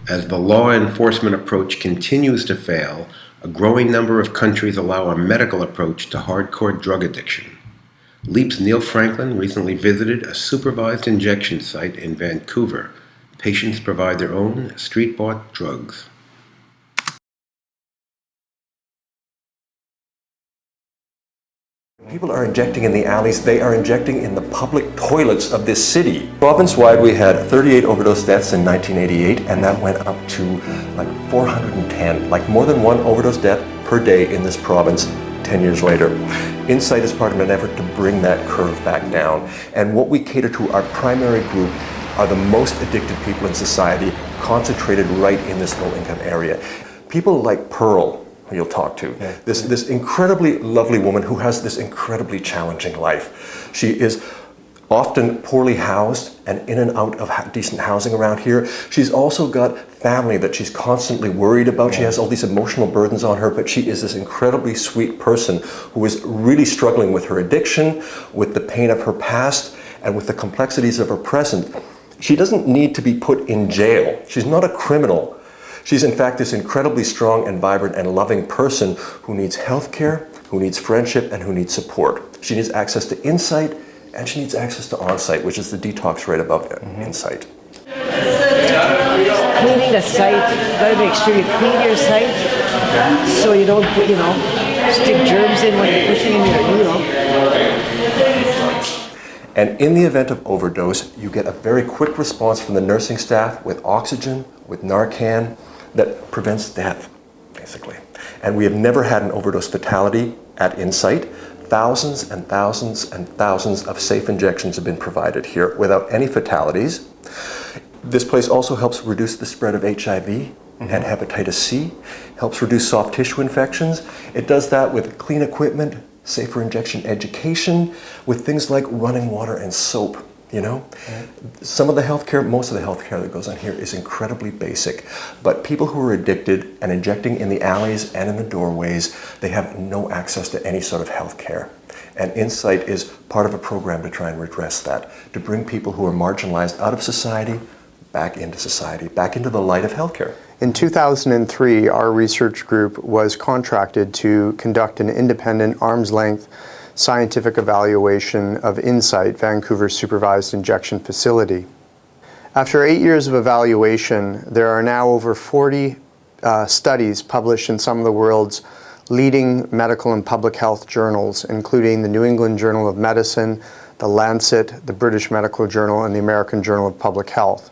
As the law enforcement approach continues to fail, a growing number of countries allow a medical approach to hardcore drug addiction. LEAP's Neill Franklin recently visited a supervised injection site in Vancouver. Patients provide their own street-bought drugs. People are injecting in the alleys, they are injecting in the public toilets of this city. Province-wide, we had 38 overdose deaths in 1988, and that went up to like 410, like more than one overdose death per day in this province 10 years later. Insite is part of an effort to bring that curve back down. And what we cater to, our primary group, are the most addicted people in society, concentrated right in this low-income area. People like Pearl, who you'll talk to. Yeah. This incredibly lovely woman who has this incredibly challenging life. She is often poorly housed and in and out of decent housing around here. She's also got family that she's constantly worried about. Yeah. She has all these emotional burdens on her, but she is this incredibly sweet person who is really struggling with her addiction, with the pain of her past, and with the complexities of her present. She doesn't need to be put in jail. She's not a criminal. She's in fact this incredibly strong and vibrant and loving person who needs health care, who needs friendship, and who needs support. She needs access to Insite, and she needs access to Onsite, which is the detox right above Insite. Cleaning a site, you gotta make sure you clean your site so you don't put, stick germs in when you're pushing in your, And in the event of overdose, you get a very quick response from the nursing staff with oxygen, with Narcan, that prevents death, basically. And we have never had an overdose fatality at Insite. Thousands and thousands and thousands of safe injections have been provided here without any fatalities. This place also helps reduce the spread of HIV and hepatitis C, helps reduce soft tissue infections. It does that with clean equipment, safer injection education, with things like running water and soap. Some of the healthcare, most of the healthcare that goes on here is incredibly basic, but people who are addicted and injecting in the alleys and in the doorways, they have no access to any sort of healthcare. And Insite is part of a program to try and redress that, to bring people who are marginalized out of society, back into the light of healthcare. In 2003, our research group was contracted to conduct an independent arm's-length scientific evaluation of Insite, Vancouver's supervised injection facility. After 8 years of evaluation, there are now over 40 studies published in some of the world's leading medical and public health journals, including the New England Journal of Medicine, the Lancet, the British Medical Journal, and the American Journal of Public Health.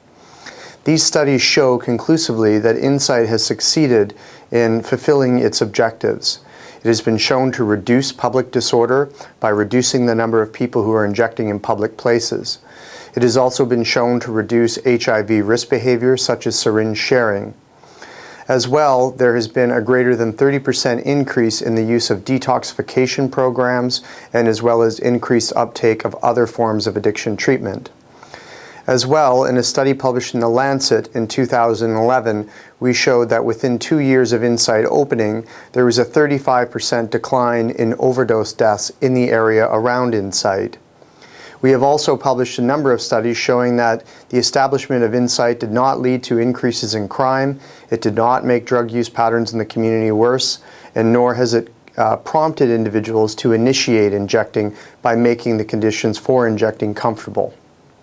These studies show conclusively that Insite has succeeded in fulfilling its objectives. It has been shown to reduce public disorder by reducing the number of people who are injecting in public places. It has also been shown to reduce HIV risk behavior, such as syringe sharing. As well, there has been a greater than 30% increase in the use of detoxification programs, and as well as increased uptake of other forms of addiction treatment. As well, in a study published in The Lancet in 2011, we showed that within 2 years of Insite opening, there was a 35% decline in overdose deaths in the area around Insite. We have also published a number of studies showing that the establishment of Insite did not lead to increases in crime, it did not make drug use patterns in the community worse, and nor has it prompted individuals to initiate injecting by making the conditions for injecting comfortable.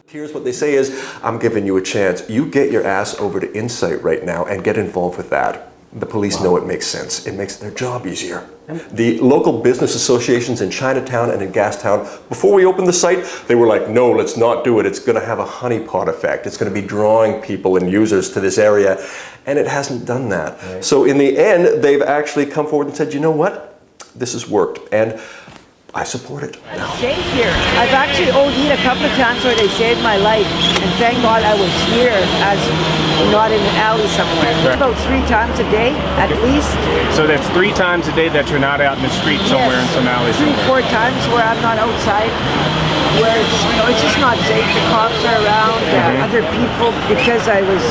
Here's what they say is, I'm giving you a chance. You get your ass over to Insite right now and get involved with that. The police know it makes sense. It makes their job easier. The local business associations in Chinatown and in Gastown, before we opened the site, they were like, no, let's not do it. It's going to have a honeypot effect. It's going to be drawing people and users to this area. And it hasn't done that. Right. So in the end, they've actually come forward and said, you know what? This has worked. And I support it. Safe here. I've actually OD'd a couple of times where they saved my life, and thank God I was here, as not in an alley somewhere. Right. About 3 times a day, at least. So that's 3 times a day that you're not out in the street somewhere in some alley. 3-4 times where I'm not outside, where it's just not safe. The cops are around, other people, because I was,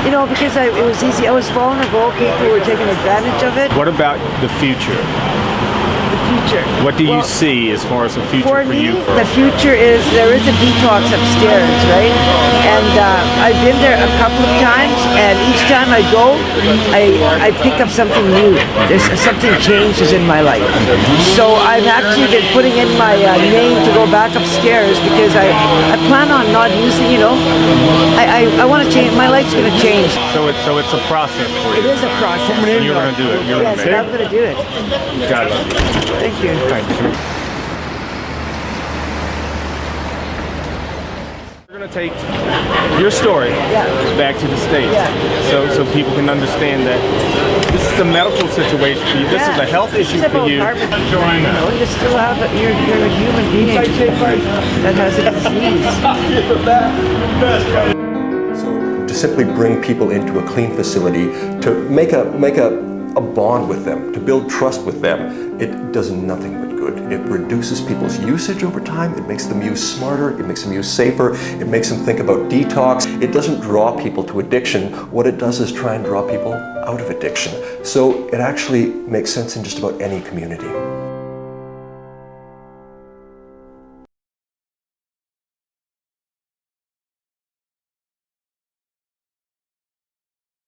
it was easy. I was vulnerable. People were taking advantage of it. What about the future? The future. future. What do you see as far as the future For for me, you? the future is there is a detox upstairs, right? And I've been there a couple of times, and each time I go, I pick up something new. There's something changes in my life. So I've actually been putting in my name to go back upstairs because I plan on not using, I want to change. My life's going to change. So it's a process for It you. is a process. And you're going to do it. You're Yes, going to I'm make going to do it. it. Got it. Thank you. We're going to take your story back to the States so people can understand that this is a medical situation for you. This is a health issue for you. Join us. You still have you're a human being that has a disease. So to simply bring people into a clean facility, to make a bond with them, to build trust with them, it does nothing but good. It reduces people's usage over time, it makes them use smarter, it makes them use safer, it makes them think about detox. It doesn't draw people to addiction. What it does is try and draw people out of addiction. So it actually makes sense in just about any community.